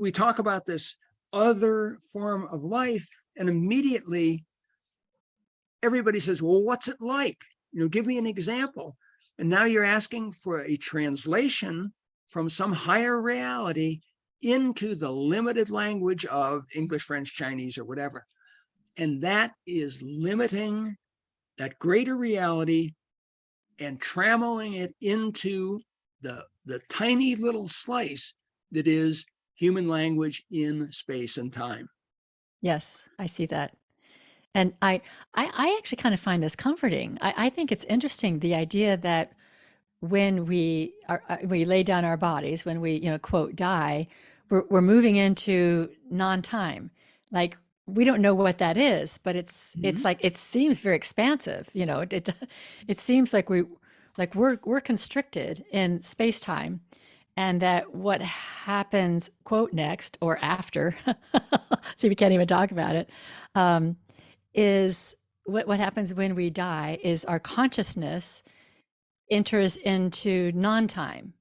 we talk about this other form of life, and immediately everybody says, well, what's it like? Give me an example. And now you're asking for a translation from some higher reality into the limited language of English, French, Chinese, or whatever. And that is limiting that greater reality and trammeling it into the tiny little slice that is human language in space and time. Yes, I see that. And I actually kind of find this comforting. I think it's interesting, the idea that when we lay down our bodies, when we, quote, die, we're moving into non-time. Like, we don't know what that is, but it's like, it seems very expansive. It seems like we're constricted in space-time, and that what happens, quote, next or after, so we can't even talk about it, is what happens when we die is our consciousness enters into non-time.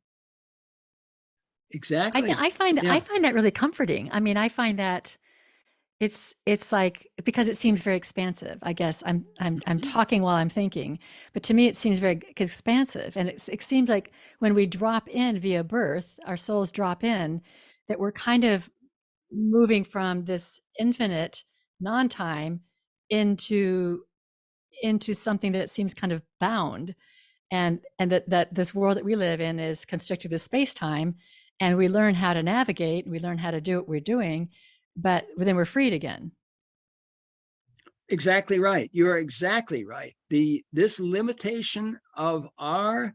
Exactly. I find Yeah. that really comforting. I mean, I find that it's like, because it seems very expansive. I guess I'm talking while I'm thinking, but to me it seems very expansive, and it seems like when we drop in via birth, our souls drop in, that we're kind of moving from this infinite non-time into something that seems kind of bound, and that this world that we live in is constricted with space-time, and we learn how to navigate, we learn how to do what we're doing, but then we're freed again. Exactly right. You're exactly right. This limitation of our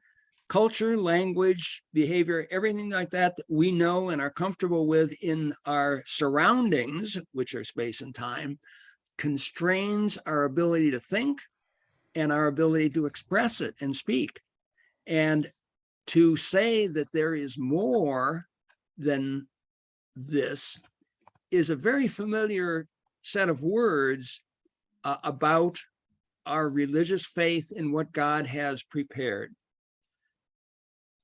culture, language, behavior, everything like that we know and are comfortable with in our surroundings, which are space and time, constrains our ability to think and our ability to express it and speak. And to say that there is more than this is a very familiar set of words about our religious faith in what God has prepared.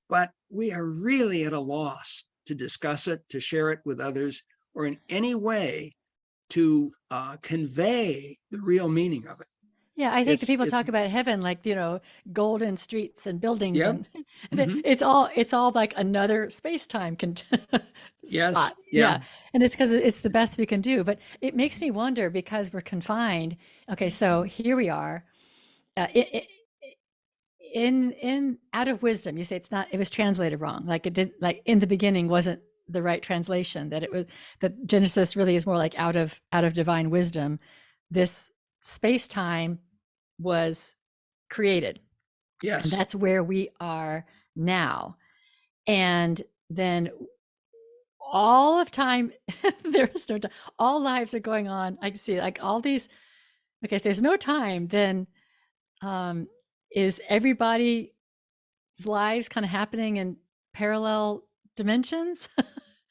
But we are really at a loss to discuss it, to share it with others, or in any way to convey the real meaning of it. Yeah, I think the people It's talk about heaven like, golden streets and buildings, Yep. and Mm-hmm. it's all like another space-time Yes. spot. Yeah. Yeah, and it's because it's the best we can do. But it makes me wonder, because we're confined. Okay, so here we are, in out of wisdom. You say it was translated wrong. Like, it did, like, in the beginning wasn't the right translation. That Genesis really is more like out of divine wisdom. This space-time was created, and Yes. that's where we are now. And then all of time, there is no time, all lives are going on. I see, like, all these. Okay, if there's no time, then is everybody's lives kind of happening in parallel dimensions?